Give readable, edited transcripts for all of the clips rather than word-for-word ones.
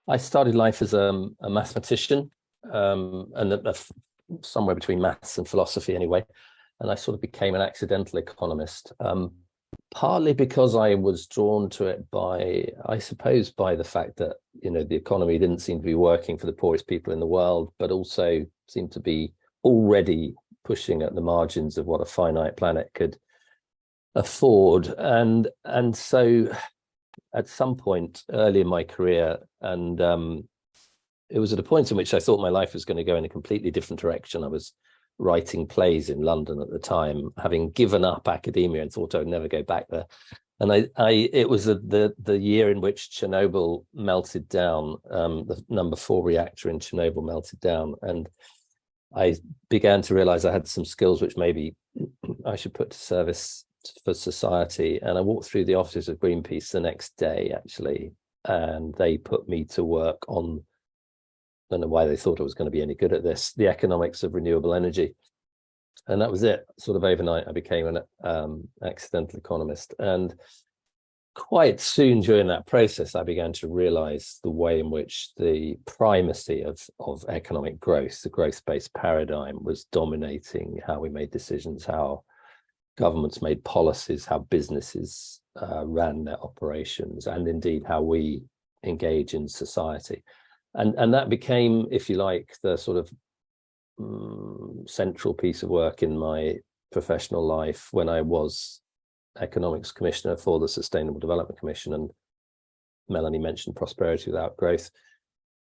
I started life as a mathematician, somewhere between maths and philosophy anyway. And I sort of became an accidental economist, partly because I was drawn to it by, I suppose, by the fact that, the economy didn't seem to be working for the poorest people in the world, but also seemed to be already pushing at the margins of what a finite planet could afford. And so at some point early in my career, and it was at a point in which I thought my life was going to go in a completely different direction. I was writing plays in London at the time, having given up academia and thought I would never go back there. And it was the year in which Chernobyl melted down, the number 4 reactor in Chernobyl melted down, and I began to realize I had some skills which maybe I should put to service for society. And I walked through the offices of Greenpeace the next day, actually, and they put me to work on, I don't know why they thought I was going to be any good at this, the economics of renewable energy. And that was it. Sort of overnight, I became an accidental economist. And quite soon during that process, I began to realize the way in which the primacy of economic growth, the growth-based paradigm, was dominating how we made decisions, how governments made policies, how businesses ran their operations, and indeed how we engage in society. And that became, if you like, the sort of central piece of work in my professional life when I was economics commissioner for the Sustainable Development Commission. And Melanie mentioned prosperity without growth.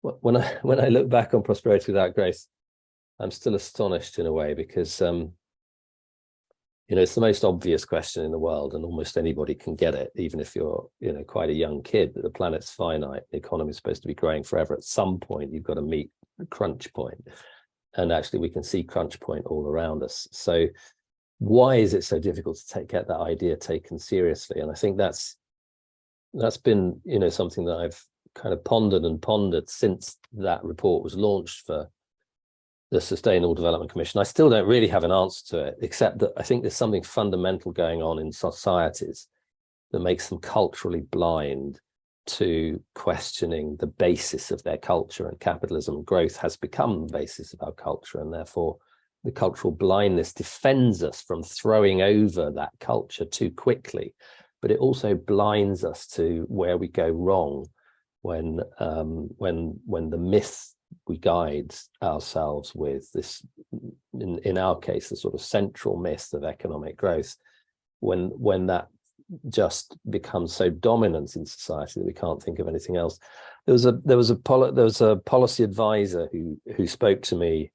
When I look back on prosperity without growth, I'm still astonished in a way, because it's the most obvious question in the world, and almost anybody can get it, even if you're quite a young kid, that the planet's finite, the economy is supposed to be growing forever. At some point you've got to meet a crunch point, and actually we can see crunch point all around us. So why is it so difficult to get that idea taken seriously? And I think that's been something that I've kind of pondered since that report was launched for the Sustainable Development Commission. I still don't really have an answer to it, except that I think there's something fundamental going on in societies that makes them culturally blind to questioning the basis of their culture, and capitalism and growth has become the basis of our culture, and therefore the cultural blindness defends us from throwing over that culture too quickly, but it also blinds us to where we go wrong when the myth we guide ourselves with, this in our case the sort of central myth of economic growth, when that just becomes so dominant in society that we can't think of anything else. There was a policy advisor who spoke to me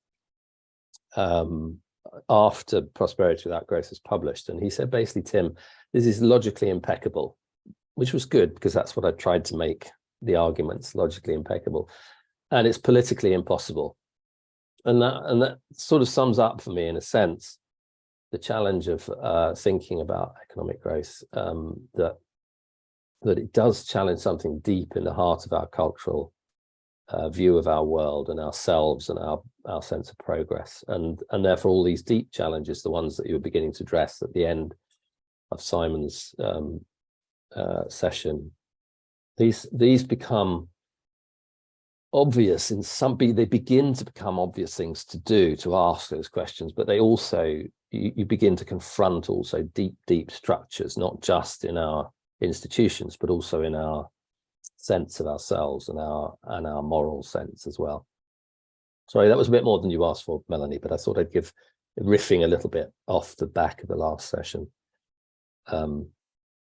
after Prosperity Without Growth was published, and he said, basically, Tim, this is logically impeccable, which was good, because that's what I tried to make the arguments, logically impeccable, and it's politically impossible. And that sort of sums up for me, in a sense, the challenge of thinking about economic growth, that it does challenge something deep in the heart of our cultural view of our world and ourselves and our sense of progress. And therefore all these deep challenges, the ones that you were beginning to address at the end of Simon's session, these become obvious in some, they begin to become obvious things to do, to ask those questions, but they also, you begin to confront also deep structures, not just in our institutions, but also in our sense of ourselves and our moral sense as well. Sorry, that was a bit more than you asked for, Melanie, but I thought I'd give riffing a little bit off the back of the last session.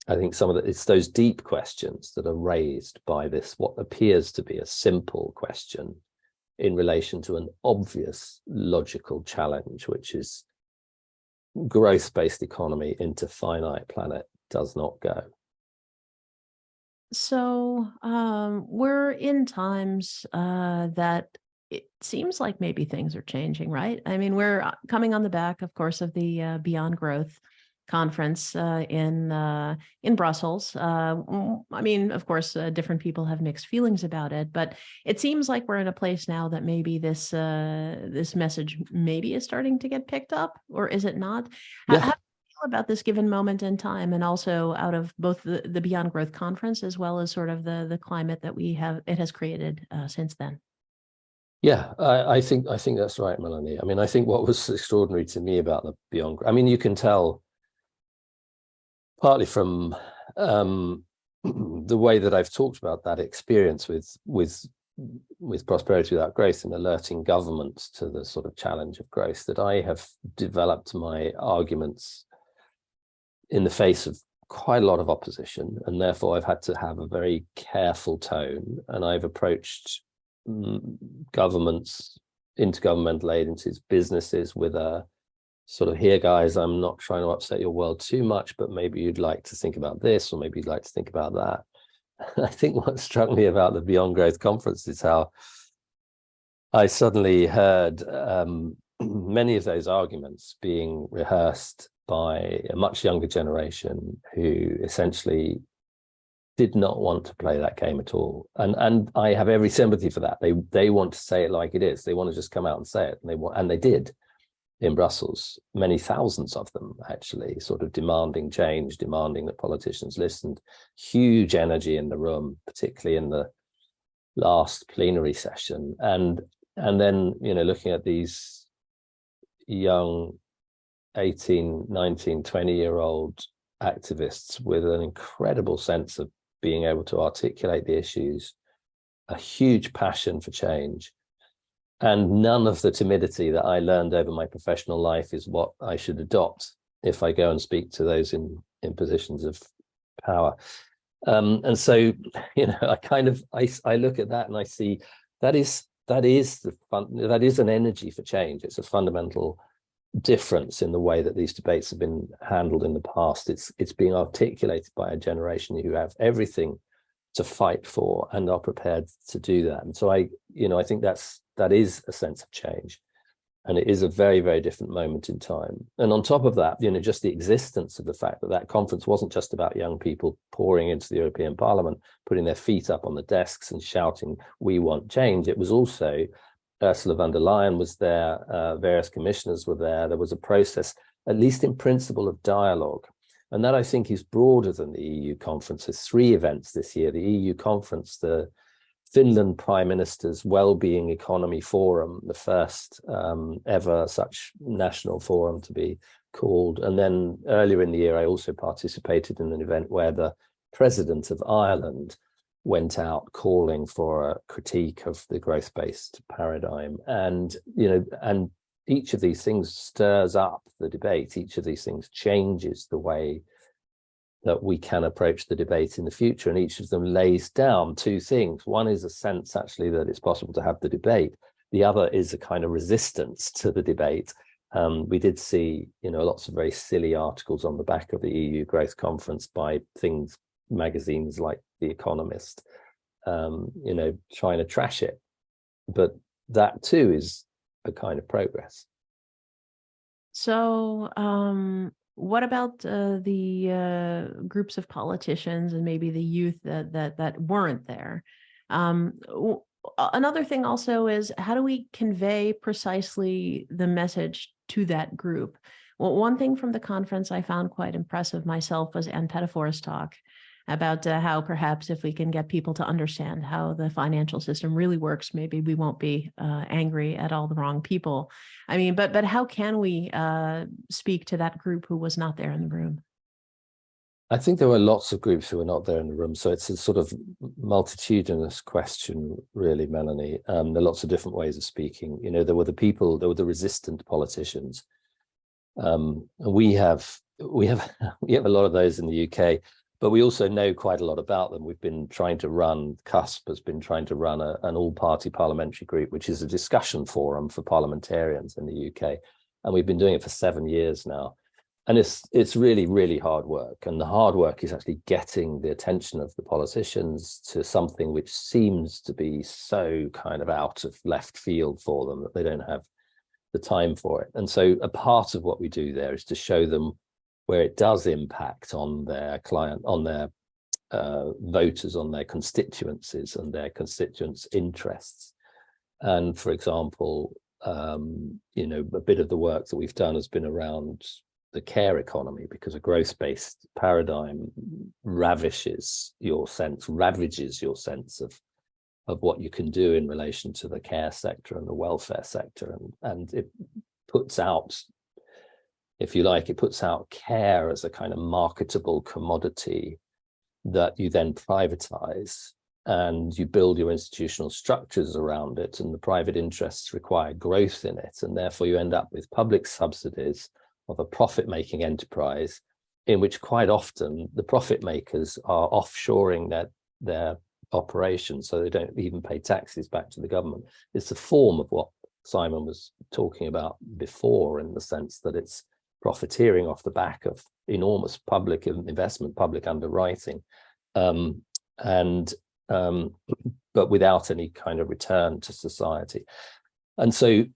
I think it's those deep questions that are raised by this, what appears to be a simple question in relation to an obvious logical challenge, which is growth-based economy into finite planet does not go. So we're in times that it seems like maybe things are changing, right? I mean, we're coming on the back, of course, of the Beyond Growth conference in Brussels. I mean, of course, different people have mixed feelings about it, but it seems like we're in a place now that maybe this message maybe is starting to get picked up, or is it not? Yeah. about this given moment in time, and also out of both the Beyond Growth conference as well as sort of the climate that it has created since then? Yeah, I think that's right, Melanie. I mean, I think what was extraordinary to me about the Beyond, I mean, you can tell partly from the way that I've talked about that experience with prosperity without growth and alerting governments to the sort of challenge of growth, that I have developed my arguments in the face of quite a lot of opposition, and therefore I've had to have a very careful tone, and I've approached governments, intergovernmental agencies, businesses with a sort of, here guys, I'm not trying to upset your world too much, but maybe you'd like to think about this, or maybe you'd like to think about that. I think what struck me about the Beyond Growth conference is how I suddenly heard many of those arguments being rehearsed by a much younger generation who essentially did not want to play that game at all. And I have every sympathy for that. They want to say it like it is. They want to just come out and say it. And they did in Brussels, many thousands of them actually, sort of demanding change, demanding that politicians listened. Huge energy in the room, particularly in the last plenary session. And then, you know, looking at these young 18, 19, 20-year-old activists with an incredible sense of being able to articulate the issues, a huge passion for change, and none of the timidity that I learned over my professional life is what I should adopt if I go and speak to those in positions of power. And so, you know, I look at that and I see that is an energy for change. It's a fundamental difference in the way that these debates have been handled in the past. It's being articulated by a generation who have everything to fight for and are prepared to do that. And so I think that is a sense of change, and it is a very, very different moment in time. And on top of that, you know, just the existence of the fact that that conference wasn't just about young people pouring into the European Parliament, putting their feet up on the desks and shouting, "We want change." It was also Ursula von der Leyen was there, various commissioners were there. There was a process, at least in principle, of dialogue. And that, I think, is broader than the EU conference. There's 3 events this year: the EU conference, the Finland Prime Minister's Wellbeing Economy Forum, the first ever such national forum to be called. And then earlier in the year, I also participated in an event where the President of Ireland went out calling for a critique of the growth-based paradigm. And, you know, and each of these things stirs up the debate. Each of these things changes the way that we can approach the debate in the future. And each of them lays down 2 things. One is a sense actually that it's possible to have the debate. The other is a kind of resistance to the debate. We did see, you know, lots of very silly articles on the back of the EU Growth Conference by magazines like The Economist, you know, trying to trash it. But that too is a kind of progress. So, what about the groups of politicians and maybe the youth that weren't there? Another thing also is, how do we convey precisely the message to that group? Well, one thing from the conference I found quite impressive myself was Ann Pettifor's talk about how perhaps if we can get people to understand how the financial system really works, maybe we won't be angry at all the wrong people. I mean, but how can we speak to that group who was not there in the room? I think there were lots of groups who were not there in the room. So it's a sort of multitudinous question, really, Melanie. There are lots of different ways of speaking. You know, there were the resistant politicians. We have a lot of those in the UK. But we also know quite a lot about them. We've been trying to run, CUSP has been trying to run an all-party parliamentary group, which is a discussion forum for parliamentarians in the UK. And we've been doing it for 7 years now. And it's really, really hard work. And the hard work is actually getting the attention of the politicians to something which seems to be so kind of out of left field for them that they don't have the time for it. And so a part of what we do there is to show them where it does impact on their client, on their voters, on their constituencies and their constituents' interests. And for example, you know, a bit of the work that we've done has been around the care economy, because a growth-based paradigm ravages your sense of what you can do in relation to the care sector and the welfare sector, and it puts out, if you like, it puts out care as a kind of marketable commodity that you then privatize, and you build your institutional structures around it, and the private interests require growth in it, and therefore you end up with public subsidies of a profit-making enterprise in which quite often the profit makers are offshoring their operations, so they don't even pay taxes back to the government. It's a form of what Simon was talking about before, in the sense that it's profiteering off the back of enormous public investment, public underwriting, but without any kind of return to society. And so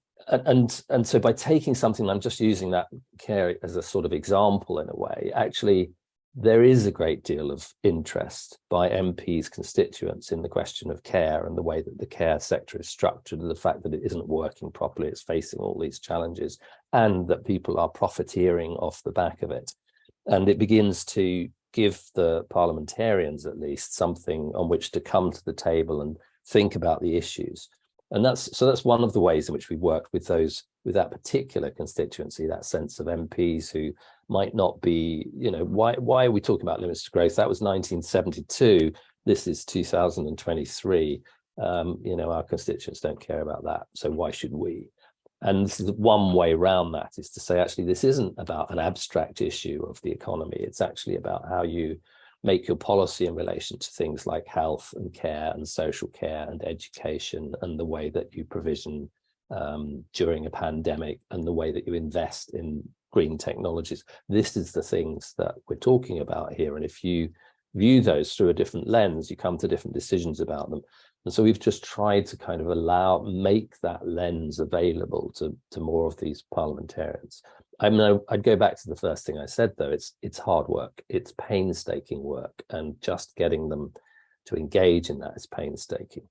by taking something, I'm just using that care as a sort of example in a way, actually there is a great deal of interest by MPs' constituents in the question of care and the way that the care sector is structured, and the fact that it isn't working properly, it's facing all these challenges, and that people are profiteering off the back of it. And it begins to give the parliamentarians, at least, something on which to come to the table and think about the issues. And that's one of the ways in which we've worked with that particular constituency, that sense of MPs who might not be, why are we talking about limits to growth? That was 1972. This is 2023. Our constituents don't care about that, so why should we? And this is one way around that, is to say, actually, this isn't about an abstract issue of the economy. It's actually about how you make your policy in relation to things like health and care and social care and education, and the way that you provision during a pandemic, and the way that you invest in green technologies. This is the things that we're talking about here. And if you view those through a different lens, you come to different decisions about them. And so we've just tried to kind of make that lens available to more of these parliamentarians. I mean, I'd go back to the first thing I said, though. It's hard work, it's painstaking work, and just getting them to engage in that is painstaking.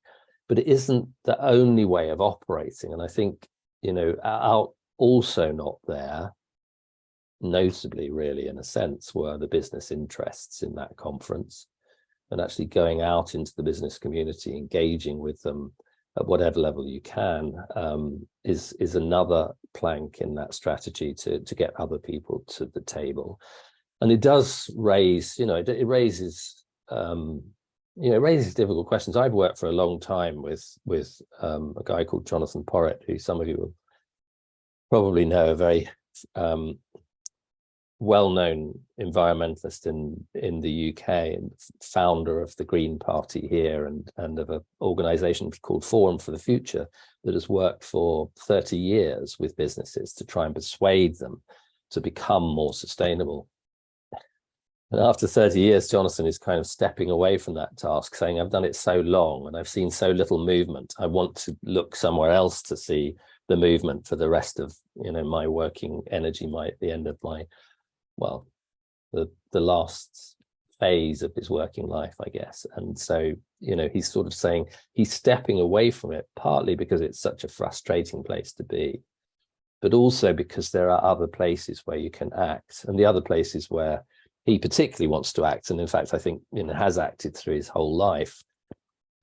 But it isn't the only way of operating. And I think, out also not there, notably, really, in a sense, were the business interests in that conference, and actually going out into the business community, engaging with them at whatever level you can, is another plank in that strategy to get other people to the table. And it does raise, it raises difficult questions. I've worked for a long time with a guy called Jonathan Porritt, who some of you will probably know, a very well-known environmentalist in the UK, and founder of the Green Party here, and of an organization called Forum for the Future, that has worked for 30 years with businesses to try and persuade them to become more sustainable. And after 30 years, Jonathan is kind of stepping away from that task, saying, I've done it so long and I've seen so little movement. I want to look somewhere else to see the movement for the rest of, my working energy, the end of my, the last phase of his working life, I guess. And so, he's sort of saying he's stepping away from it, partly because it's such a frustrating place to be, but also because there are other places where you can act, and the other places where he particularly wants to act, and in fact, I think, has acted through his whole life.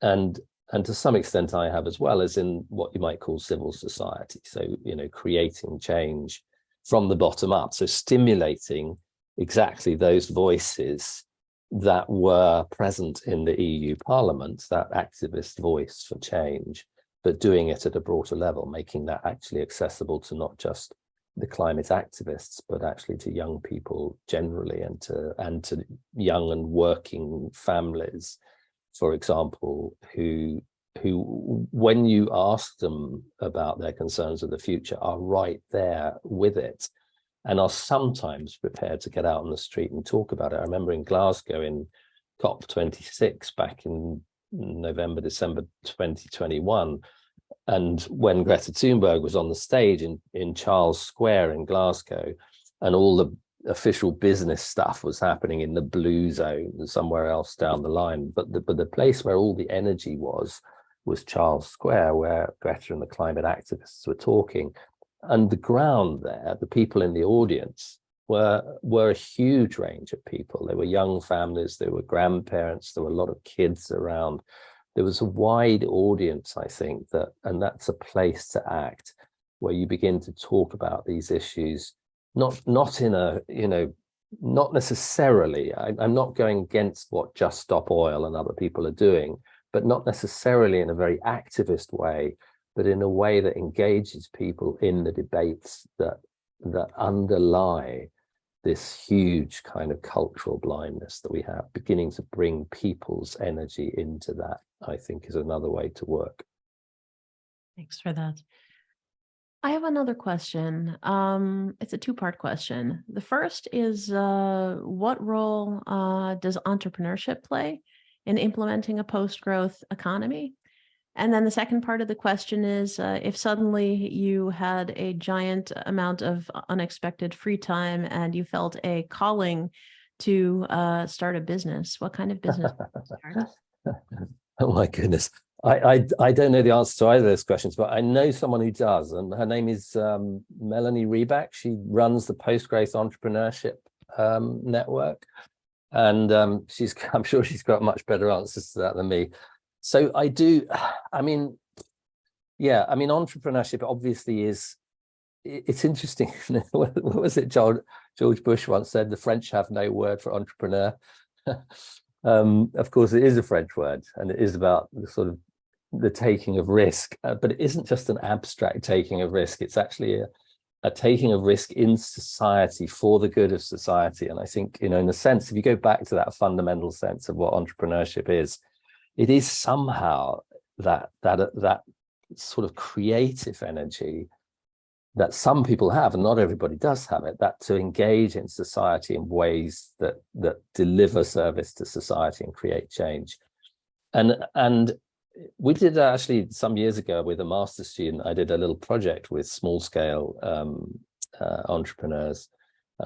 And to some extent I have as well, as in what you might call civil society. So, creating change from the bottom up. So stimulating exactly those voices that were present in the EU Parliament, that activist voice for change, but doing it at a broader level, making that actually accessible to not just the climate activists, but actually to young people generally, and to young and working families, for example, who when you ask them about their concerns of the future, are right there with it, and are sometimes prepared to get out on the street and talk about it. I remember in Glasgow in COP26 back in November, December 2021, and when Greta Thunberg was on the stage in Charles Square in Glasgow, and all the official business stuff was happening in the blue zone and somewhere else down the line, but the place where all the energy was Charles Square, where Greta and the climate activists were talking. And the ground there, the people in the audience, were a huge range of people. There were young families, there were grandparents, there were a lot of kids around. There was a wide audience, I think, and that's a place to act, where you begin to talk about these issues, not in a, not necessarily, I'm not going against what Just Stop Oil and other people are doing, but not necessarily in a very activist way, but in a way that engages people in the debates that underlie this huge kind of cultural blindness that we have. Beginning to bring people's energy into that, I think, is another way to work. Thanks for that. I have another question. It's a two-part question. The first is, what role does entrepreneurship play in implementing a post-growth economy? And then the second part of the question is, if suddenly you had a giant amount of unexpected free time and you felt a calling to start a business, what kind of business would you start? Oh my goodness. I don't know the answer to either of those questions, but I know someone who does, and her name is Melanie Reback. She runs the Post-Growth Entrepreneurship Network, and I'm sure she's got much better answers to that than me. So entrepreneurship obviously it's interesting. What was it George Bush once said? The French have no word for entrepreneur. Of course, it is a French word, and it is about the sort of the taking of risk, but it isn't just an abstract taking of risk. It's actually a taking of risk in society for the good of society. And I think, in a sense, if you go back to that fundamental sense of what entrepreneurship is, it is somehow that sort of creative energy that some people have, and not everybody does have it, that to engage in society in ways that deliver service to society and create change. And we did actually some years ago with a master's student, I did a little project with small scale entrepreneurs,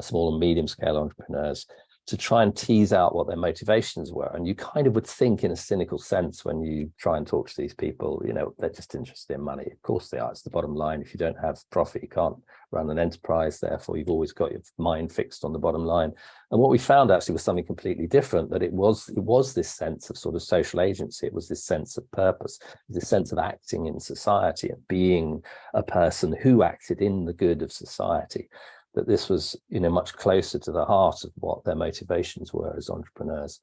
small and medium scale entrepreneurs, to try and tease out what their motivations were. And you kind of would think, in a cynical sense, when you try and talk to these people, they're just interested in money. Of course they are. It's the bottom line. If you don't have profit, you can't run an enterprise. Therefore, you've always got your mind fixed on the bottom line. And what we found actually was something completely different, that it was this sense of sort of social agency. It was this sense of purpose, this sense of acting in society and being a person who acted in the good of society. That this was, much closer to the heart of what their motivations were as entrepreneurs,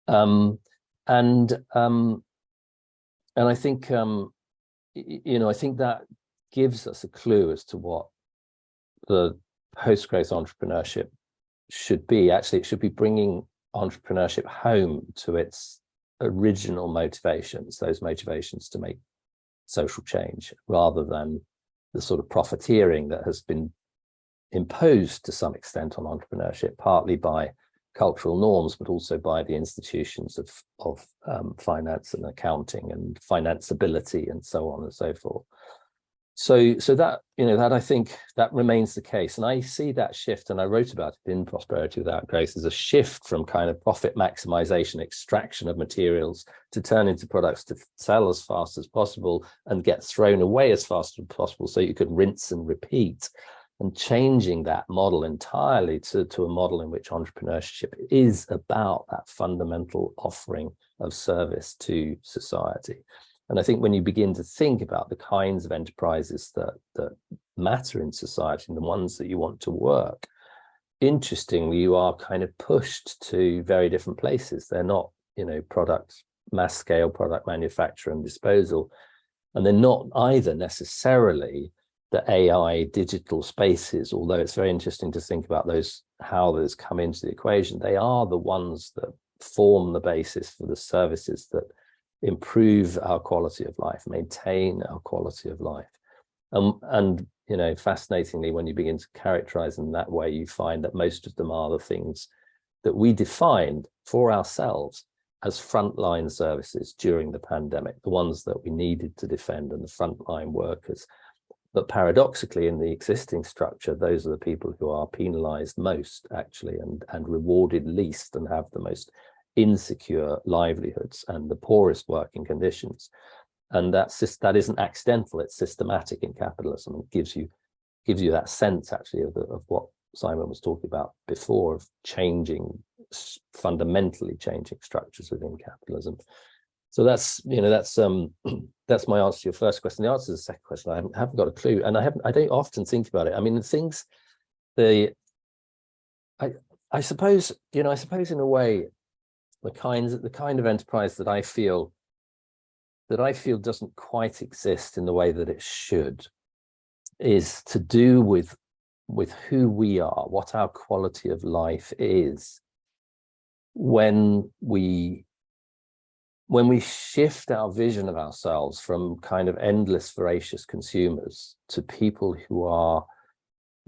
and I think, I think that gives us a clue as to what the post-growth entrepreneurship should be. Actually, it should be bringing entrepreneurship home to its original motivations, those motivations to make social change, rather than the sort of profiteering that has been imposed to some extent on entrepreneurship, partly by cultural norms, but also by the institutions of finance and accounting and financeability and so on and so forth. So that, that I think that remains the case. And I see that shift, and I wrote about it in Prosperity Without Growth, as a shift from kind of profit maximization, extraction of materials, to turn into products to sell as fast as possible and get thrown away as fast as possible so you could rinse and repeat. And changing that model entirely to a model in which entrepreneurship is about that fundamental offering of service to society. And I think when you begin to think about the kinds of enterprises that matter in society and the ones that you want to work, interestingly, you are kind of pushed to very different places. They're not, mass scale product manufacture and disposal, and they're not either necessarily the AI digital spaces, although it's very interesting to think about how those come into the equation. They are the ones that form the basis for the services that improve our quality of life, maintain our quality of life. And fascinatingly, when you begin to characterize them that way, you find that most of them are the things that we defined for ourselves as frontline services during the pandemic, the ones that we needed to defend, and the frontline workers. But paradoxically, in the existing structure, those are the people who are penalized most, actually, and rewarded least, and have the most insecure livelihoods and the poorest working conditions. And that isn't accidental, it's systematic in capitalism. It gives you that sense, actually, of what Simon was talking about before, of fundamentally changing structures within capitalism. So that's that's my answer to your first question. The answer to the second question, I haven't got a clue, and I don't often think about it. I mean, I suppose in a way, the kind of enterprise that I feel doesn't quite exist in the way that it should, is to do with who we are, what our quality of life is, when we shift our vision of ourselves from kind of endless voracious consumers to people who are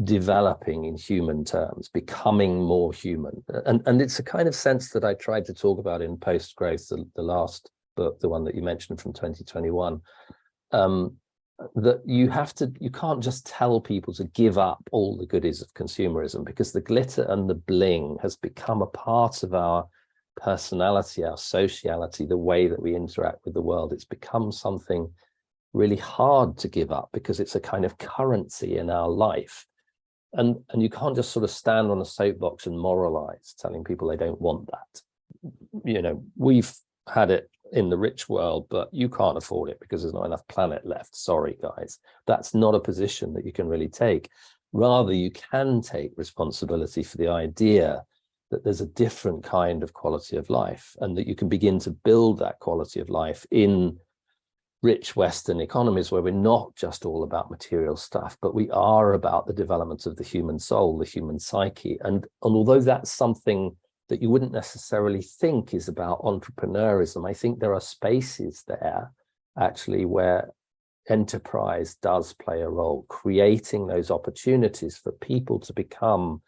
developing in human terms, becoming more human. And it's a kind of sense that I tried to talk about in Post Growth, the last book, the one that you mentioned from 2021, that you can't just tell people to give up all the goodies of consumerism, because the glitter and the bling has become a part of our personality, our sociality, the way that we interact with the world. It's become something really hard to give up because it's a kind of currency in our life. And you can't just sort of stand on a soapbox and moralize, telling people they don't want that. We've had it in the rich world, but you can't afford it because there's not enough planet left. Sorry, guys. That's not a position that you can really take. Rather, you can take responsibility for the idea that there's a different kind of quality of life, and that you can begin to build that quality of life in rich Western economies where we're not just all about material stuff, but we are about the development of the human soul, the human psyche. And although that's something that you wouldn't necessarily think is about entrepreneurism, I think there are spaces there actually where enterprise does play a role, creating those opportunities for people to become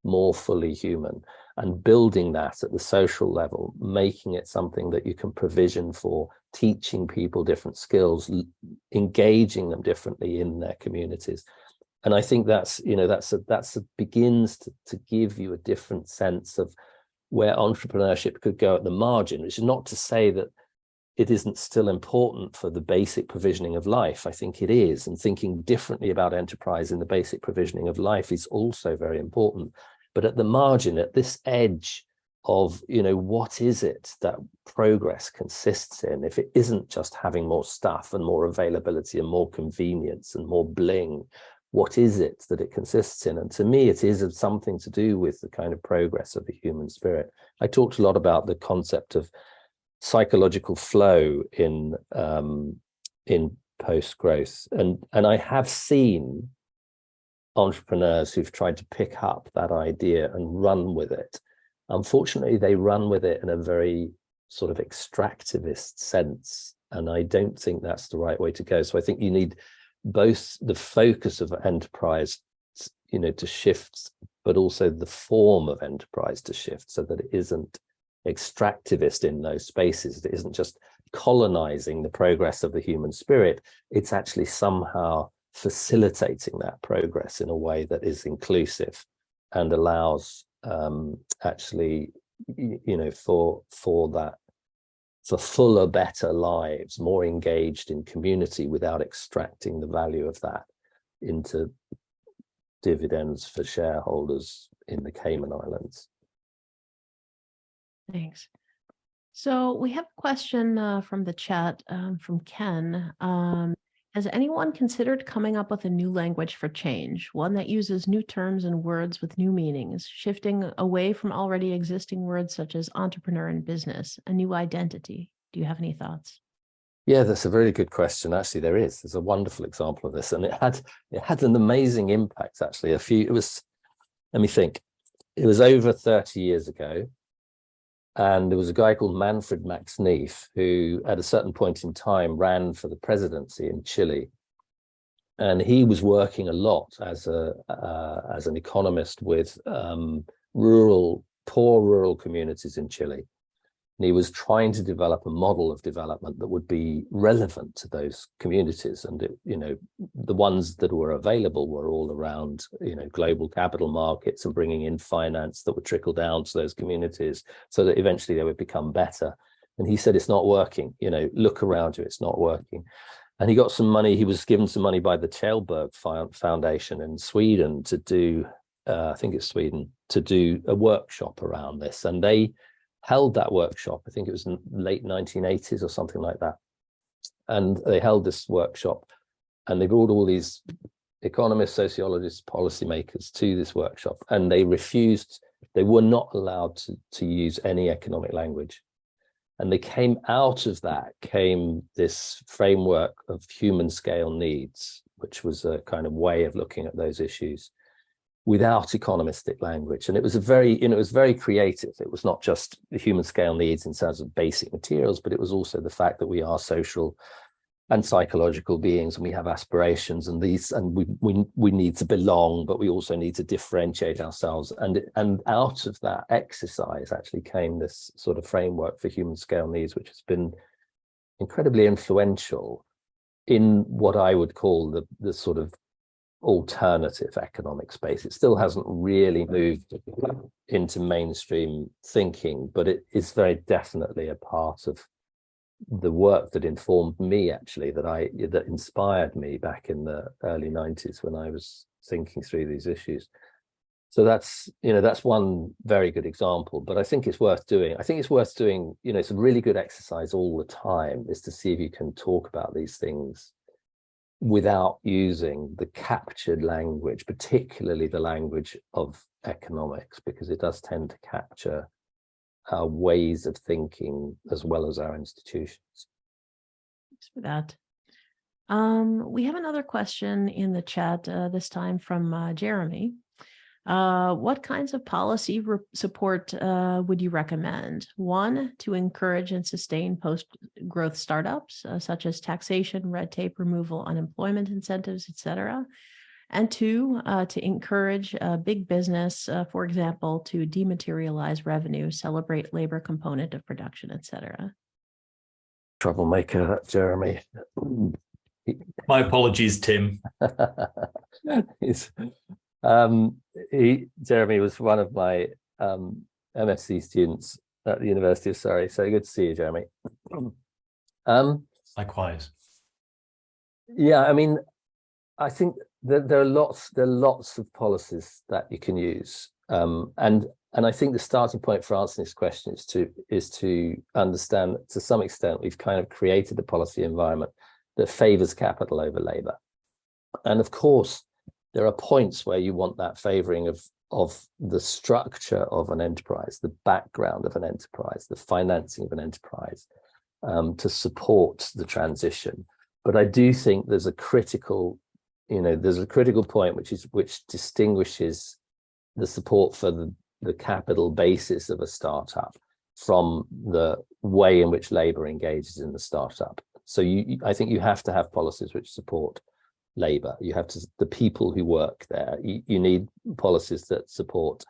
more fully human, and building that at the social level, making it something that you can provision for, teaching people different skills, engaging them differently in their communities. And I think that's begins to give you a different sense of where entrepreneurship could go at the margin, which is not to say that it isn't still important for the basic provisioning of life. I think it is, and thinking differently about enterprise in the basic provisioning of life is also very important. But at the margin, at this edge of, what is it that progress consists in, if it isn't just having more stuff and more availability and more convenience and more bling, what is it that it consists in? And to me, it is something to do with the kind of progress of the human spirit. I talked a lot about the concept of psychological flow in post-growth, and I have seen entrepreneurs who've tried to pick up that idea and run with it. Unfortunately, they run with it in a very sort of extractivist sense, and I don't think that's the right way to go. So I think you need both the focus of enterprise, to shift, but also the form of enterprise to shift, so that it isn't extractivist in those spaces. It isn't just colonizing the progress of the human spirit. It's actually somehow facilitating that progress in a way that is inclusive and allows actually, for fuller, better lives, more engaged in community, without extracting the value of that into dividends for shareholders in the Cayman Islands. Thanks. So we have a question from the chat from Ken. Has anyone considered coming up with a new language for change, one that uses new terms and words with new meanings, shifting away from already existing words such as entrepreneur and business, a new identity? Do you have any thoughts? Yeah, that's a very good question. Actually, there's a wonderful example of this, and it had an amazing impact. Actually, let me think, it was over 30 years ago. And there was a guy called Manfred Max Neef, who at a certain point in time ran for the presidency in Chile. And he was working a lot as an economist with poor rural communities in Chile. And he was trying to develop a model of development that would be relevant to those communities. And the ones that were available were all around, global capital markets and bringing in finance that would trickle down to those communities so that eventually they would become better. And he said, it's not working. Look around you, it's not working. And he got some money. He was given some money by the Kjellberg Foundation in Sweden to do I think it's Sweden, to do a workshop around this. And they held that workshop, I think it was in late 1980s or something like that. And they held this workshop and they brought all these economists, sociologists, policymakers to this workshop, and they refused, they were not allowed to use any economic language. And they came out of that, came this framework of human scale needs, which was a kind of way of looking at those issues without economistic language. And it was it was very creative. It was not just the human scale needs in terms of basic materials, but it was also the fact that we are social and psychological beings, and we have aspirations, and we need to belong, but we also need to differentiate ourselves. And out of that exercise actually came this sort of framework for human scale needs, which has been incredibly influential in what I would call the sort of alternative economic space. It still hasn't really moved into mainstream thinking, but it is very definitely a part of the work that informed me, actually, that inspired me back in the early 90s when I was thinking through these issues. So that's one very good example, but I think it's worth doing. I think it's worth doing, it's a really good exercise all the time, is to see if you can talk about these things without using the captured language, particularly the language of economics, because it does tend to capture our ways of thinking as well as our institutions. Thanks for that. We have another question in the chat, this time from Jeremy. What kinds of policy support would you recommend? One, to encourage and sustain post-growth startups, such as taxation, red tape removal, unemployment incentives, etc. And two, to encourage big business, for example, to dematerialize revenue, celebrate labor component of production, etc. Troublemaker, Jeremy. My apologies, Tim. Jeremy was one of my MSc students at the University of Surrey. So good to see you, Jeremy. Likewise. Yeah, I mean, I think there are lots of policies that you can use, and I think the starting point for answering this question is to understand that to some extent we've kind of created a policy environment that favors capital over labor, and of course there are points where you want that favoring of the structure of an enterprise, the background of an enterprise, the financing of an enterprise, to support the transition. But I do think there's a critical point which distinguishes the support for the capital basis of a startup from the way in which labor engages in the startup. So I think you have to have policies which support labor. You have the people who work there. You need policies that support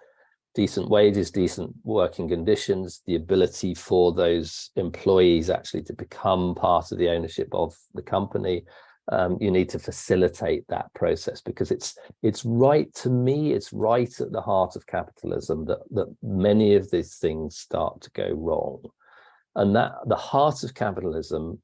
decent wages, decent working conditions, the ability for those employees actually to become part of the ownership of the company. You need to facilitate that process, because it's right, to me, it's right at the heart of capitalism that many of these things start to go wrong. And that the heart of capitalism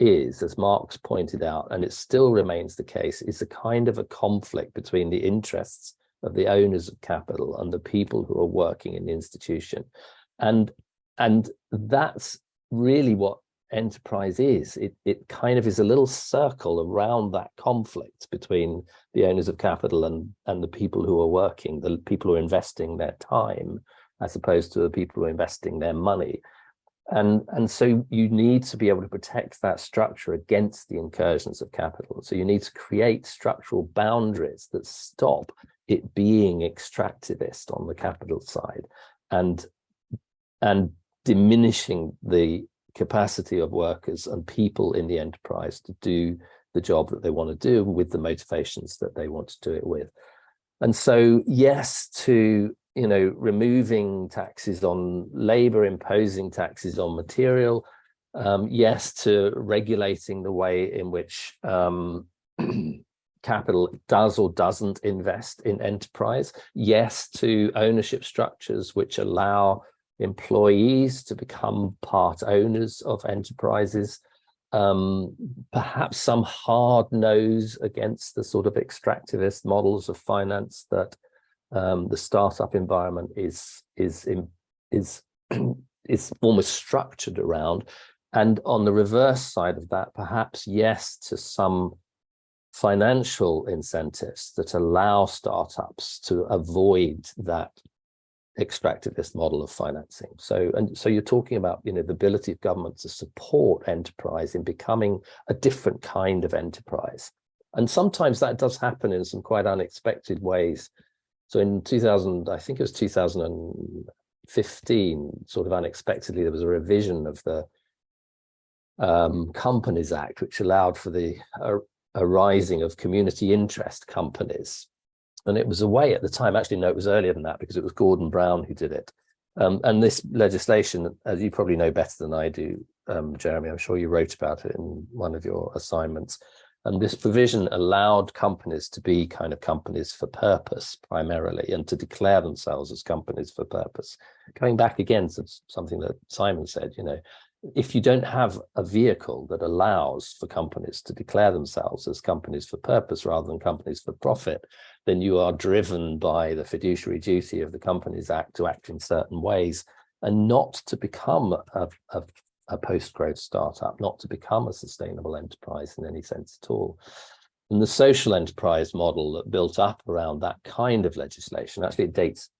is, as Marx pointed out, and it still remains the case, is a kind of a conflict between the interests of the owners of capital and the people who are working in the institution. And that's really what enterprise is. It kind of is a little circle around that conflict between the owners of capital and the people who are working, the people who are investing their time, as opposed to the people who are investing their money. And so you need to be able to protect that structure against the incursions of capital. So you need to create structural boundaries that stop it being extractivist on the capital side, and diminishing the capacity of workers and people in the enterprise to do the job that they want to do with the motivations that they want to do it with. And so, yes, to removing taxes on labor, imposing taxes on material, yes, to regulating the way in which capital does or doesn't invest in enterprise, yes, to ownership structures which allow employees to become part owners of enterprises, perhaps some hard nose against the sort of extractivist models of finance that The startup environment is almost structured around. And on the reverse side of that, perhaps yes to some financial incentives that allow startups to avoid that extractivist model of financing. So you're talking about, the ability of government to support enterprise in becoming a different kind of enterprise. And sometimes that does happen in some quite unexpected ways. So in 2000, I think it was 2015, sort of unexpectedly, there was a revision of the Companies Act, which allowed for the arising of community interest companies. And it was a way at the time, actually, no, it was earlier than that, because it was Gordon Brown who did it. And this legislation, as you probably know better than I do, Jeremy, I'm sure you wrote about it in one of your assignments. And this provision allowed companies to be kind of companies for purpose primarily, and to declare themselves as companies for purpose. Going back again to something that Simon said, if you don't have a vehicle that allows for companies to declare themselves as companies for purpose rather than companies for profit, then you are driven by the fiduciary duty of the Companies Act to act in certain ways, and not to become a post-growth startup, not to become a sustainable enterprise in any sense at all. And the social enterprise model that built up around that kind of legislation, actually it dates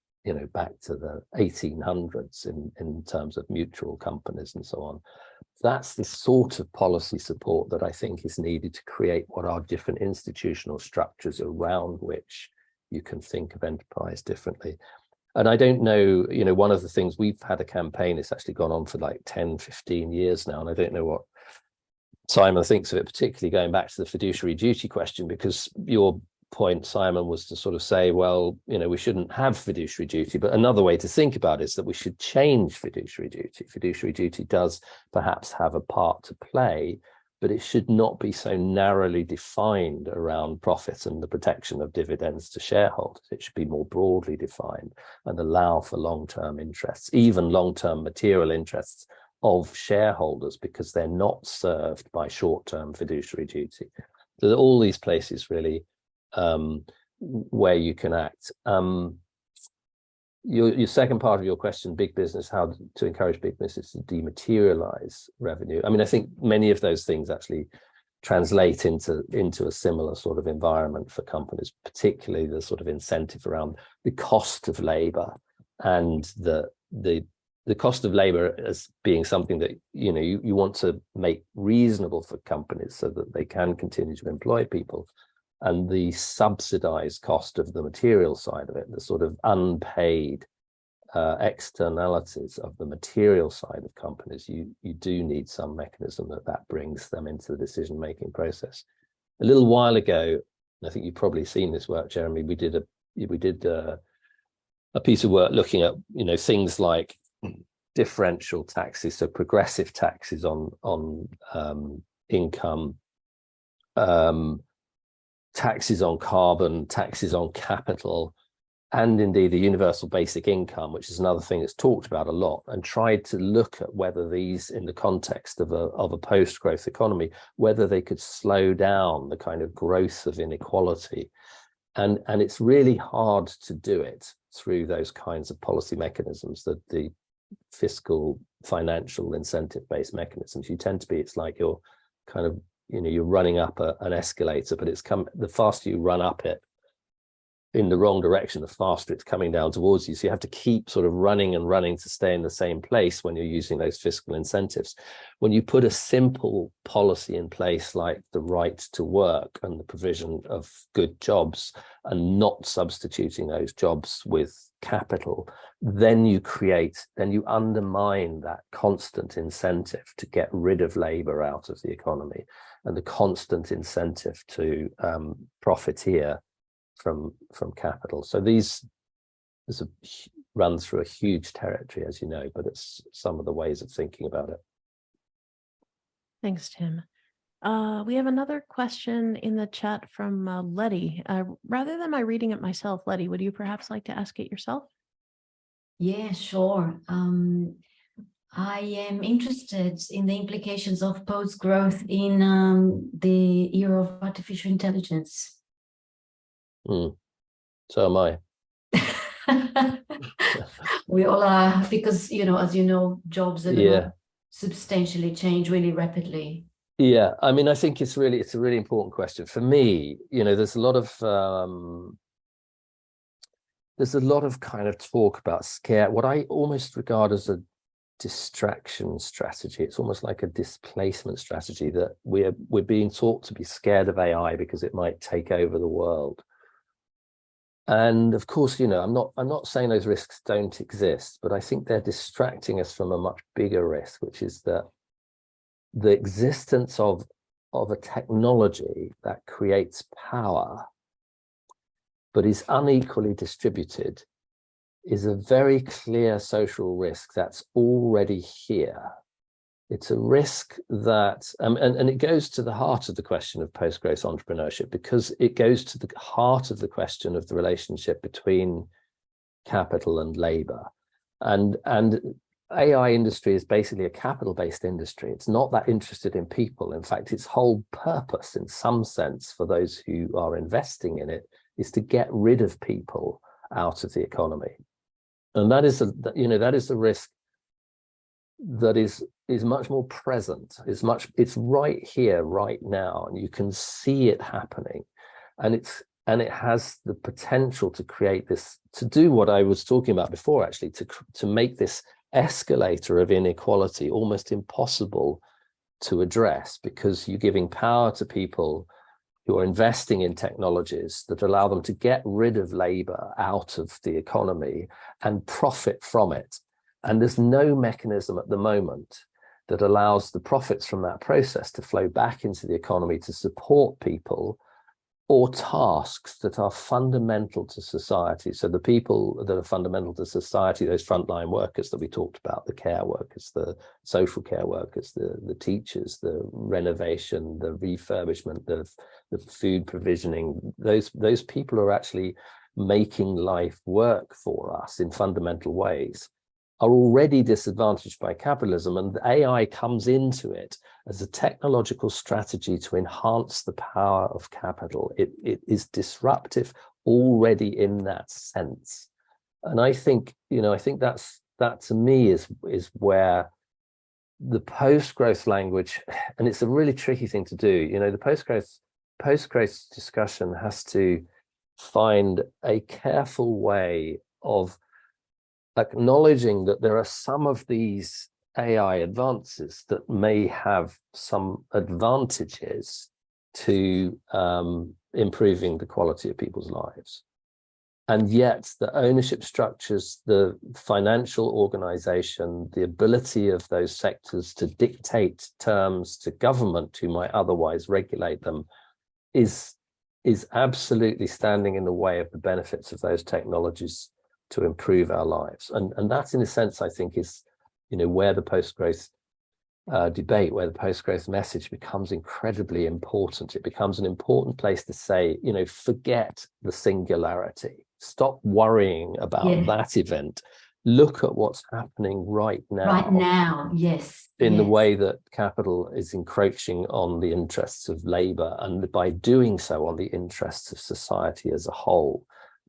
back to the 1800s in terms of mutual companies and so on. That's the sort of policy support that I think is needed to create what are different institutional structures around which you can think of enterprise differently. And I don't know, one of the things, we've had a campaign, it's actually gone on for like 10, 15 years now, and I don't know what Simon thinks of it, particularly going back to the fiduciary duty question, because your point, Simon, was to sort of say, well, we shouldn't have fiduciary duty, but another way to think about it is that we should change fiduciary duty. Fiduciary duty does perhaps have a part to play, but it should not be so narrowly defined around profit and the protection of dividends to shareholders. It should be more broadly defined and allow for long-term interests, even long-term material interests of shareholders, because they're not served by short-term fiduciary duty. So all these places really where you can act. Your second part of your question, big business, how to encourage big business to dematerialize revenue. I mean, I think many of those things actually translate into a similar sort of environment for companies, particularly the sort of incentive around the cost of labor, and the cost of labor as being something that you want to make reasonable for companies so that they can continue to employ people. And the subsidized cost of the material side of it, the sort of unpaid externalities of the material side of companies, you do need some mechanism that brings them into the decision-making process. A little while ago, I think you've probably seen this work, Jeremy, we did a piece of work looking at things like differential taxes, so progressive taxes on income, taxes on carbon, taxes on capital, and indeed the universal basic income, which is another thing that's talked about a lot, and tried to look at whether these, in the context of a post-growth economy, whether they could slow down the kind of growth of inequality. And it's really hard to do it through those kinds of policy mechanisms, that the fiscal, financial, incentive-based mechanisms. You tend to be, it's like you're kind of, you're running up an escalator, but the faster you run up it in the wrong direction, the faster it's coming down towards you. So you have to keep sort of running and running to stay in the same place when you're using those fiscal incentives. When you put a simple policy in place, like the right to work and the provision of good jobs, and not substituting those jobs with capital, then you undermine that constant incentive to get rid of labor out of the economy, and the constant incentive to profiteer from capital. So runs through a huge territory, as you know, but it's some of the ways of thinking about it. Thanks, Tim. We have another question in the chat from Letty. Rather than my reading it myself, Letty, would you perhaps like to ask it yourself? Yeah, sure. I am interested in the implications of post-growth in the era of artificial intelligence. So am I. We all are, because, as you know, jobs are going to substantially change really rapidly. Yeah, I mean, I think it's a really important question for me. There's a lot of kind of talk about what I almost regard as a distraction strategy. It's almost like a displacement strategy, that we're being taught to be scared of AI because it might take over the world. And of course, I'm not saying those risks don't exist, but I think they're distracting us from a much bigger risk, which is that the existence of a technology that creates power but is unequally distributed is a very clear social risk that's already here. It's a risk that, and it goes to the heart of the question of post-growth entrepreneurship, because it goes to the heart of the question of the relationship between capital and labor. And AI industry is basically a capital-based industry. It's not that interested in people. In fact, its whole purpose, in some sense, for those who are investing in it, is to get rid of people out of the economy. And that is a risk that is much more present. It's right here, right now, and you can see it happening. And it has the potential to create this, to do what I was talking about before, actually, to make this escalator of inequality almost impossible to address, because you're giving power to people who are investing in technologies that allow them to get rid of labor out of the economy and profit from it. And there's no mechanism at the moment that allows the profits from that process to flow back into the economy to support people or tasks that are fundamental to society. So the people that are fundamental to society, those frontline workers that we talked about, the care workers, the social care workers, the teachers, the renovation, the refurbishment, the food provisioning, those people are actually making life work for us in fundamental ways, are already disadvantaged by capitalism, and the AI comes into it as a technological strategy to enhance the power of capital. It is disruptive already in that sense. And I think that to me is where the post-growth language, and it's a really tricky thing to do, the post-growth discussion has to find a careful way of acknowledging that there are some of these AI advances that may have some advantages to improving the quality of people's lives. And yet the ownership structures, the financial organization, the ability of those sectors to dictate terms to government who might otherwise regulate them is absolutely standing in the way of the benefits of those technologies to improve our lives. And that, in a sense, I think is, where the post-growth debate, where the post-growth message becomes incredibly important. It becomes an important place to say, forget the singularity. Stop worrying about that event. Look at what's happening right now. Right now, yes. In the way that capital is encroaching on the interests of labor, and by doing so on the interests of society as a whole.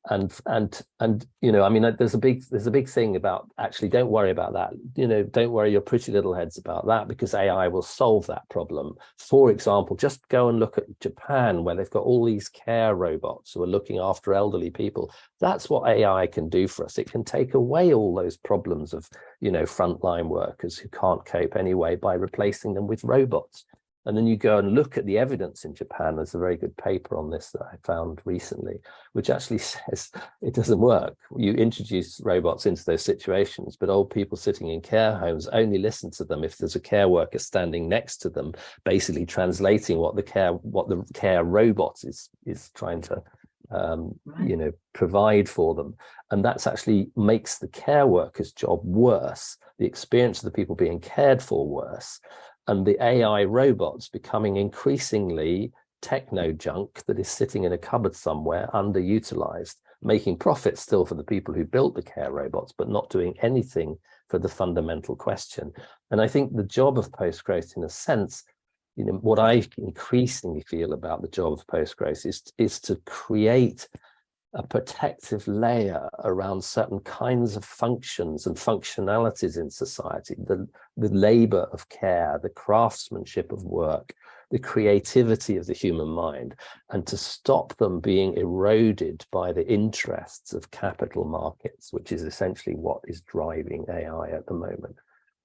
And there's a big thing about, actually, don't worry about that. Don't worry your pretty little heads about that, because AI will solve that problem. For example, just go and look at Japan, where they've got all these care robots who are looking after elderly people. That's what AI can do for us. It can take away all those problems of, frontline workers who can't cope anyway, by replacing them with robots. And then you go and look at the evidence in Japan. There's a very good paper on this that I found recently, which actually says it doesn't work. You introduce robots into those situations, but old people sitting in care homes only listen to them if there's a care worker standing next to them, basically translating what the care robot is trying to provide for them. And that's actually makes the care worker's job worse, the experience of the people being cared for worse. And the AI robots becoming increasingly techno junk that is sitting in a cupboard somewhere, underutilized, making profits still for the people who built the care robots, but not doing anything for the fundamental question. And I think the job of post-growth, in a sense, what I increasingly feel about the job of post-growth is to create a protective layer around certain kinds of functions and functionalities in society, the labor of care, the craftsmanship of work, the creativity of the human mind, and to stop them being eroded by the interests of capital markets, which is essentially what is driving AI at the moment.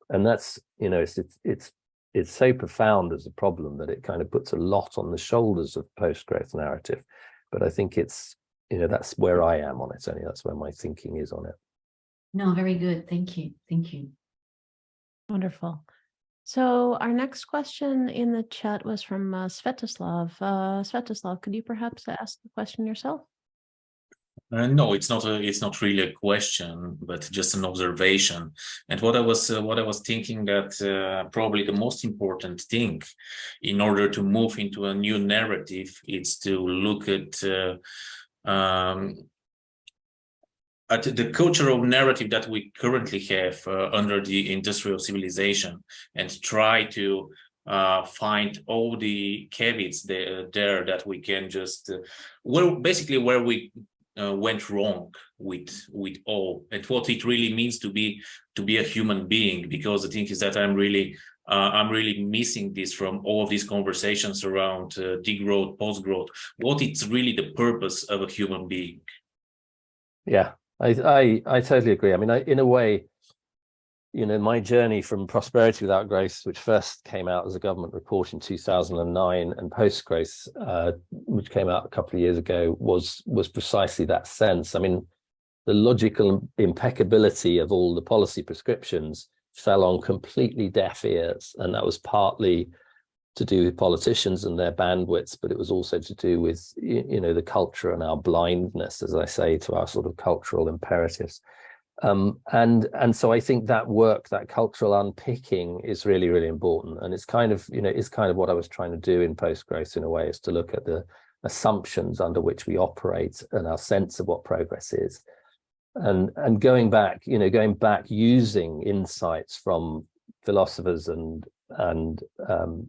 And that's, you know, it's so profound as a problem that it kind of puts a lot on the shoulders of post-growth narrative. But I think it's, you know, that's where I am on it. Only that's where my thinking is on it. No, very good. Thank you. Thank you. Wonderful. So our next question in the chat was from Svetoslav. Svetoslav, could you perhaps ask the question yourself? No, it's not really a question, but just an observation. And what I was thinking that probably the most important thing in order to move into a new narrative is to look at the cultural narrative that we currently have under the industrial civilization, and try to find all the caveats there that we can just basically where we went wrong with all, and what it really means to be a human being. Because the thing is that I'm really missing this from all of these conversations around degrowth, post-growth. What is really the purpose of a human being? Yeah, I totally agree. I mean, in a way, you know, my journey from Prosperity Without Growth, which first came out as a government report in 2009, and Post-Growth, which came out a couple of years ago, was precisely that sense. I mean, the logical impeccability of all the policy prescriptions fell on completely deaf ears, and that was partly to do with politicians and their bandwidths, but it was also to do with, you know, the culture and our blindness, as I say, to our sort of cultural imperatives. And so I think that work, that cultural unpicking, is really, really important. And it's kind of, you know, it's kind of what I was trying to do in Post-Growth, in a way, is to look at the assumptions under which we operate and our sense of what progress is. And going back using insights from philosophers and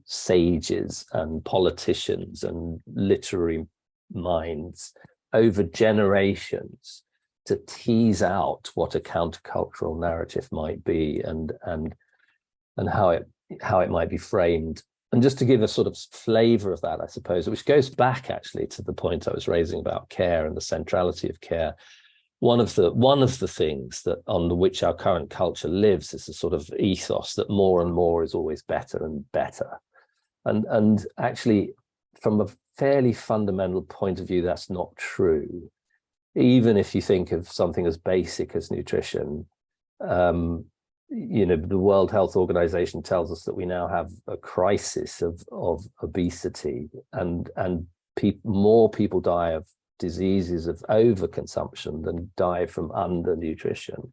sages and politicians and literary minds over generations to tease out what a countercultural narrative might be, and how it might be framed. And just to give a sort of flavor of that, I suppose, which goes back actually to the point I was raising about care and the centrality of care. One of the things that on which our current culture lives is a sort of ethos that more and more is always better and better. And actually, from a fairly fundamental point of view, that's not true. Even if you think of something as basic as nutrition, you know, the World Health Organization tells us that we now have a crisis of obesity, and more people die of diseases of overconsumption than die from undernutrition.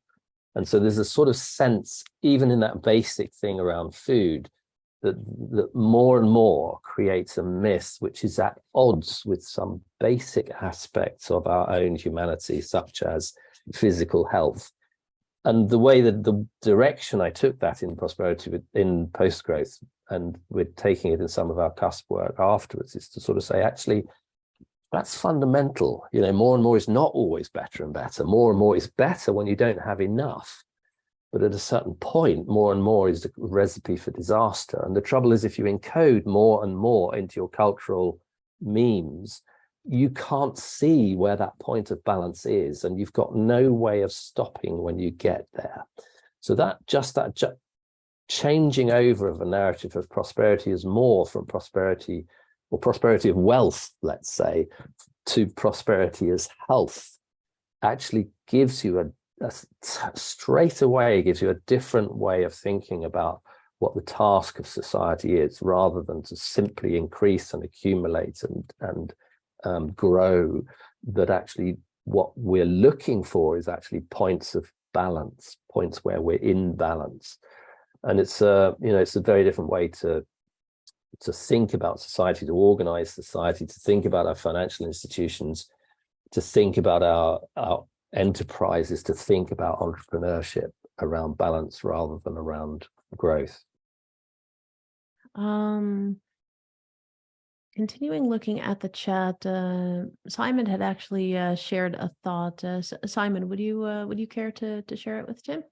And so there's a sort of sense, even in that basic thing around food, that more and more creates a myth which is at odds with some basic aspects of our own humanity, such as physical health. And the way that the direction I took that in Prosperity in Post-Growth, and we're taking it in some of our cusp work afterwards, is to sort of say, actually, that's fundamental. You know, more and more is not always better and better. More and more is better when you don't have enough. But at a certain point, more and more is the recipe for disaster. And the trouble is, if you encode more and more into your cultural memes, you can't see where that point of balance is, and you've got no way of stopping when you get there. So that changing over of a narrative of prosperity is more from prosperity, or prosperity of wealth, let's say, to prosperity as health, actually gives you straight away gives you a different way of thinking about what the task of society is, rather than to simply increase and accumulate and grow. That actually what we're looking for is actually points of balance, points where we're in balance. And it's it's a very different way to think about society, to organize society, to think about our financial institutions, to think about our enterprises, to think about entrepreneurship around balance rather than around growth. Continuing looking at the chat, Simon had actually shared a thought. Simon, would you care to share it with Tim?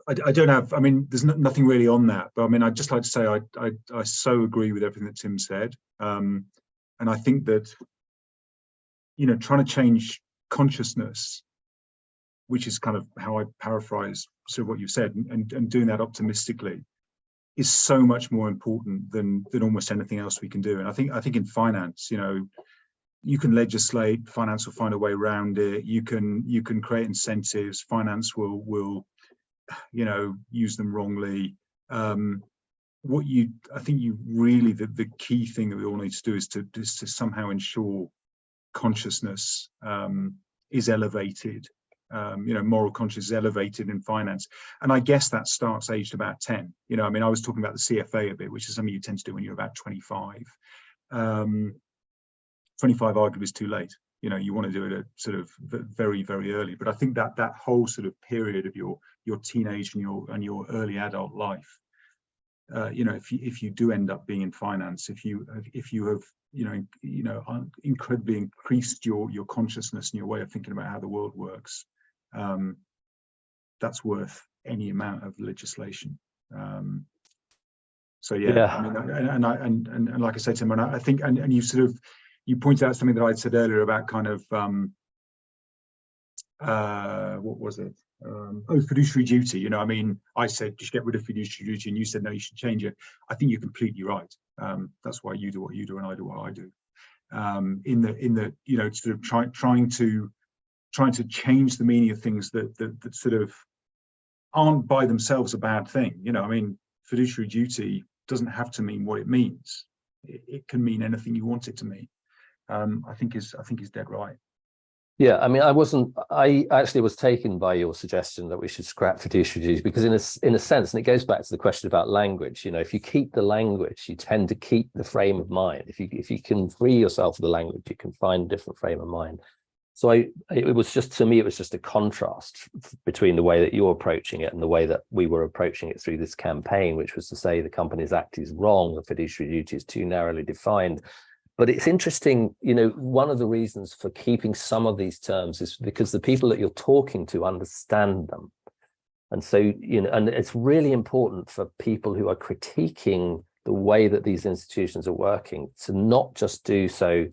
I don't have. I mean, there's nothing really on that, but I mean, I'd just like to say I so agree with everything that Tim said, and I think that, you know, trying to change consciousness, which is kind of how I paraphrase sort of what you've said, and doing that optimistically, is so much more important than almost anything else we can do. And I think in finance, you know, you can legislate, finance will find a way around it. You can create incentives, finance will you know, use them wrongly. I think you really, the key thing that we all need to do is to somehow ensure consciousness is elevated. You know, moral conscience is elevated in finance, and I guess that starts aged about 10. You know, I mean, I was talking about the CFA a bit, which is something you tend to do when you're about 25. 25 arguably is too late. You know, you want to do it at sort of very, very early. But I think that whole sort of period of your teenage and your early adult life, you know, if you do end up being in finance, if you have incredibly increased your consciousness and your way of thinking about how the world works, that's worth any amount of legislation. So yeah, I mean, and like I said to him, and I think, and you sort of, you pointed out something that I'd said earlier about kind of what was it? Fiduciary duty. You know, I mean, I said you should get rid of fiduciary duty, and you said no, you should change it. I think you're completely right. That's why you do what you do, and I do what I do. In the you know, sort of trying to change the meaning of things that sort of aren't by themselves a bad thing. You know, I mean, fiduciary duty doesn't have to mean what it means. It can mean anything you want it to mean. I think is dead right. Yeah, I mean, I actually was taken by your suggestion that we should scrap fiduciary duties, because in a sense, and it goes back to the question about language, you know, if you keep the language, you tend to keep the frame of mind. If you can free yourself of the language, you can find a different frame of mind. So it was just, to me, it was just a contrast between the way that you're approaching it and the way that we were approaching it through this campaign, which was to say the Companies Act is wrong, the fiduciary duty is too narrowly defined. But it's interesting, you know, one of the reasons for keeping some of these terms is because the people that you're talking to understand them. And so, you know, and it's really important for people who are critiquing the way that these institutions are working to not just do so.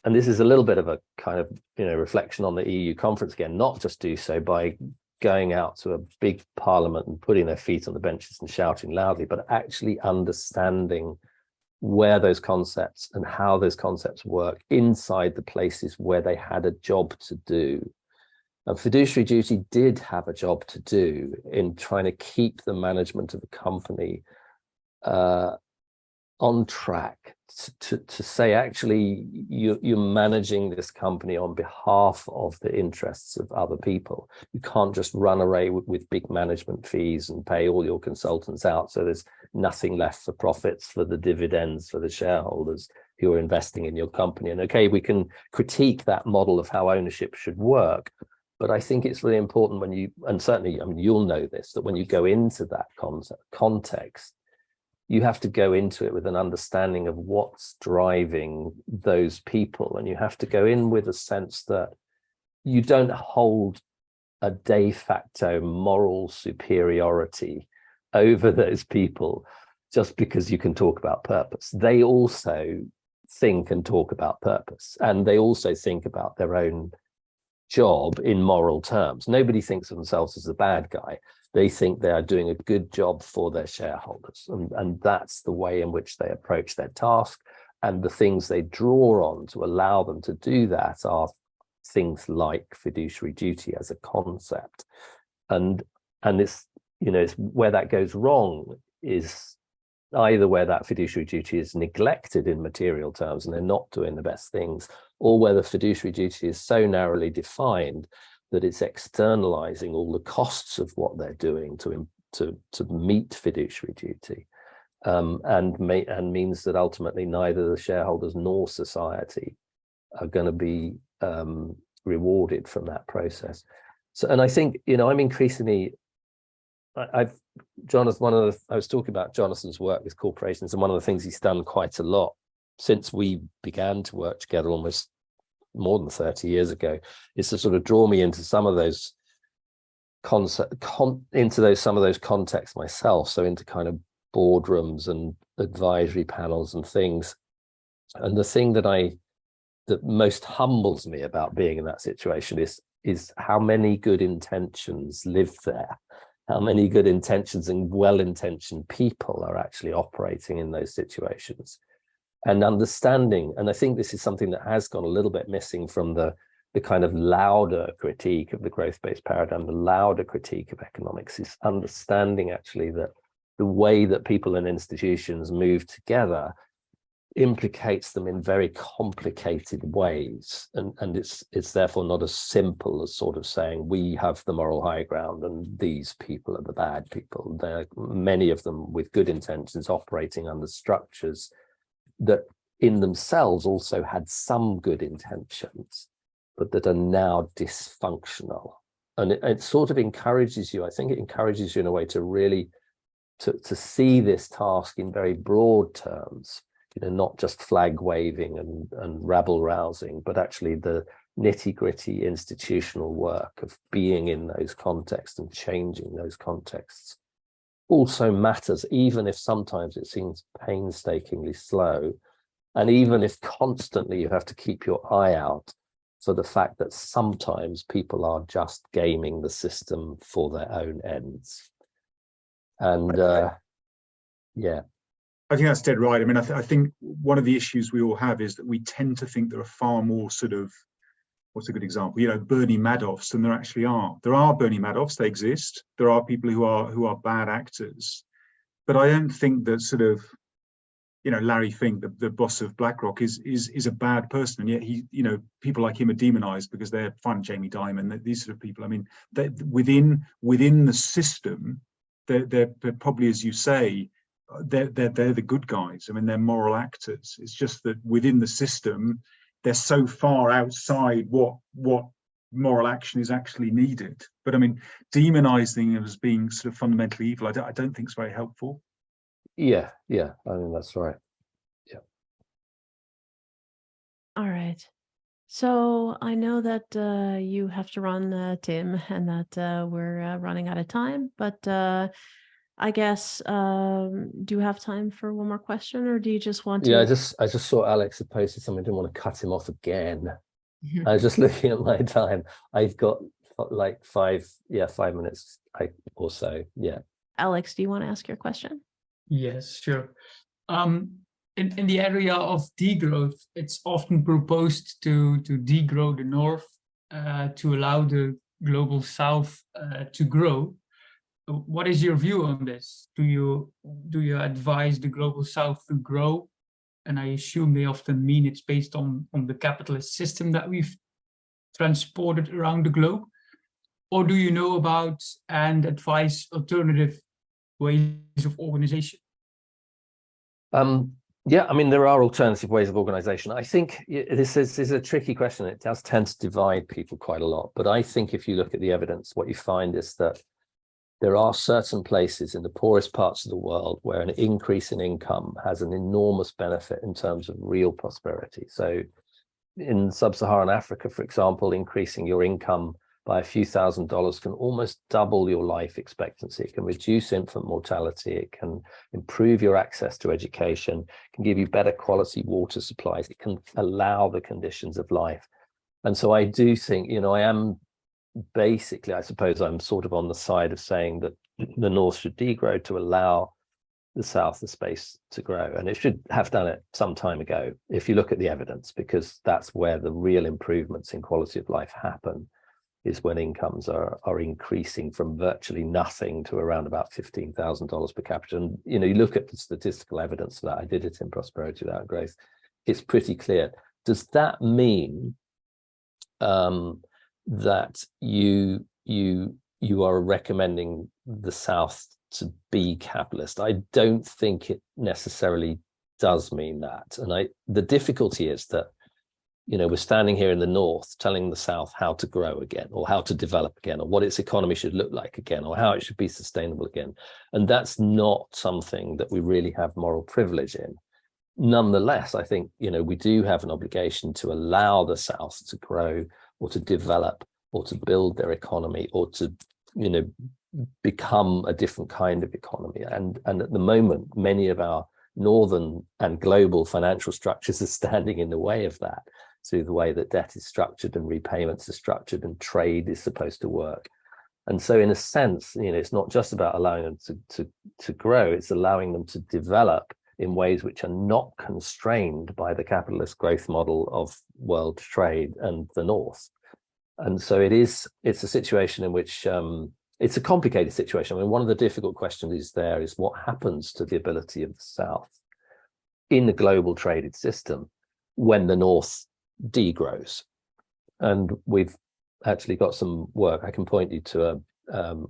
And this is a little bit of a kind of, you know, reflection on the EU conference again, not just do so by going out to a big parliament and putting their feet on the benches and shouting loudly, but actually understanding where those concepts and how those concepts work inside the places where they had a job to do. And fiduciary duty did have a job to do in trying to keep the management of the company on track, to say, actually, you're managing this company on behalf of the interests of other people. You can't just run away with big management fees and pay all your consultants out, so there's nothing left for profits, for the dividends, for the shareholders who are investing in your company. And okay, we can critique that model of how ownership should work, but I think it's really important when you, and certainly, I mean, you'll know this, that when you go into that context, you have to go into it with an understanding of what's driving those people. And you have to go in with a sense that you don't hold a de facto moral superiority over those people just because you can talk about purpose. They also think and talk about purpose, and they also think about their own job in moral terms. Nobody thinks of themselves as a bad guy. They think they are doing a good job for their shareholders. And that's the way in which they approach their task. And the things they draw on to allow them to do that are things like fiduciary duty as a concept. And it's, you know, it's where that goes wrong is either where that fiduciary duty is neglected in material terms and they're not doing the best things, or where the fiduciary duty is so narrowly defined that it's externalizing all the costs of what they're doing to meet fiduciary duty, and means that ultimately neither the shareholders nor society are going to be rewarded from that process. So, and I think, you know, I'm increasingly Jonathan, I was talking about Jonathan's work with corporations, and one of the things he's done quite a lot since we began to work together almost more than 30 years ago is to sort of draw me into some of those some of those contexts myself, so into kind of boardrooms and advisory panels and things. And the thing that most humbles me about being in that situation is how many good intentions live there, how many good intentions and well-intentioned people are actually operating in those situations, and understanding. And I think this is something that has gone a little bit missing from the kind of louder critique of the growth-based paradigm, the louder critique of economics, is understanding actually that the way that people and institutions move together implicates them in very complicated ways, and it's therefore not as simple as sort of saying we have the moral high ground and these people are the bad people. There are many of them with good intentions operating under structures that in themselves also had some good intentions, but that are now dysfunctional. And it sort of encourages you, I think it encourages you in a way to really to see this task in very broad terms, not just flag waving and rabble rousing, but actually the nitty-gritty institutional work of being in those contexts and changing those contexts also matters, even if sometimes it seems painstakingly slow, and even if constantly you have to keep your eye out for the fact that sometimes people are just gaming the system for their own ends. And yeah. I think that's dead right. I mean, I think one of the issues we all have is that we tend to think there are far more sort of, what's a good example, Bernie Madoffs than there actually are. There are Bernie Madoffs, they exist. There are people who are bad actors. But I don't think that sort of, Larry Fink, the boss of BlackRock, is a bad person, and yet he, people like him are demonized because they're fun. Jamie Dimon, these sort of people. I mean, within the system, they're probably, as you say, they're the good guys. I mean, they're moral actors. It's just that within the system, they're so far outside what moral action is actually needed. But I mean, demonizing them as being sort of fundamentally evil, I don't think is very helpful. Yeah, I mean, that's right. Yeah. All right. So I know that you have to run, Tim, and that we're running out of time, but I guess, do you have time for one more question, or do you just want to? Yeah, I just saw Alex had posted something. I didn't want to cut him off again. I was just looking at my time. I've got like 5 minutes or so. Yeah. Alex, do you want to ask your question? Yes, sure. In the area of degrowth, it's often proposed to degrow the North to allow the global South to grow. What is your view on this? Do you advise the global South to grow? And I assume they often mean it's based on the capitalist system that we've transported around the globe. Or do you know about and advise alternative ways of organization? Yeah, I mean, there are alternative ways of organization. I think this is a tricky question. It does tend to divide people quite a lot. But I think if you look at the evidence, what you find is that there are certain places in the poorest parts of the world where an increase in income has an enormous benefit in terms of real prosperity. So in sub-Saharan Africa, for example, increasing your income by a few $1,000s can almost double your life expectancy. It can reduce infant mortality. It can improve your access to education, can give you better quality water supplies. It can allow the conditions of life. And so I do think, I am basically, I suppose I'm sort of on the side of saying that the North should degrow to allow the South the space to grow. And it should have done it some time ago, if you look at the evidence, because that's where the real improvements in quality of life happen, is when incomes are increasing from virtually nothing to around about $15,000 per capita. And, you look at the statistical evidence for that. I did it in Prosperity Without Growth. It's pretty clear. Does that mean that you are recommending the South to be capitalist? I don't think it necessarily does mean that. And the difficulty is that we're standing here in the north telling the south how to grow again, or how to develop again, or what its economy should look like again, or how it should be sustainable again. And that's not something that we really have moral privilege in. Nonetheless, I think, we do have an obligation to allow the south to grow, or to develop, or to build their economy, or to, become a different kind of economy. And at the moment, many of our northern and global financial structures are standing in the way of that, through the way that debt is structured and repayments are structured and trade is supposed to work. And so in a sense, it's not just about allowing them to grow, it's allowing them to develop in ways which are not constrained by the capitalist growth model of world trade and the North. And so it's a situation in which it's a complicated situation. I mean, one of the difficult questions is what happens to the ability of the South in the global traded system when the North degrows? And we've actually got some work. I can point you to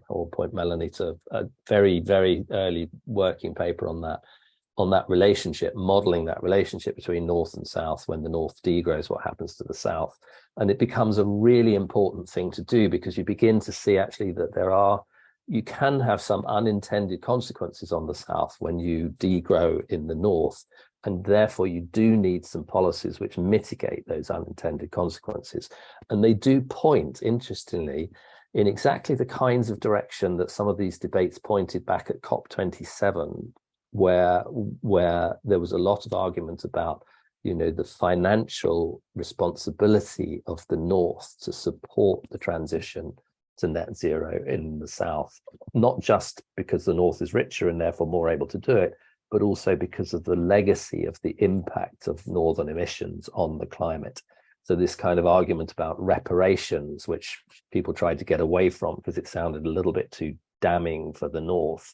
or point Melanie to a very, very early working paper on that relationship, modeling that relationship between North and South. When the North degrows, what happens to the South? And it becomes a really important thing to do, because you begin to see actually that you can have some unintended consequences on the South when you degrow in the North. And therefore you do need some policies which mitigate those unintended consequences. And they do point, interestingly, in exactly the kinds of direction that some of these debates pointed back at COP27, where there was a lot of argument about, the financial responsibility of the North to support the transition to net zero in the South, not just because the North is richer and therefore more able to do it, but also because of the legacy of the impact of northern emissions on the climate. So this kind of argument about reparations, which people tried to get away from because it sounded a little bit too damning for the North.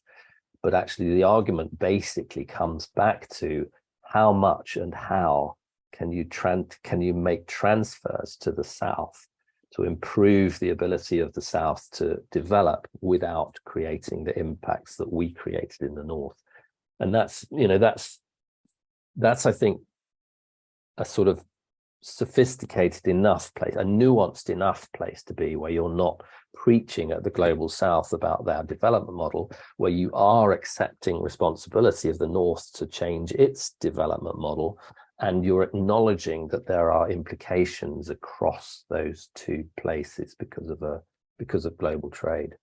But actually the argument basically comes back to how much and how can you make transfers to the South to improve the ability of the South to develop without creating the impacts that we created in the North. And that's I think a sort of sophisticated enough place, a nuanced enough place to be, where you're not preaching at the global South about their development model, where you are accepting responsibility of the North to change its development model, and you're acknowledging that there are implications across those two places because of global trade.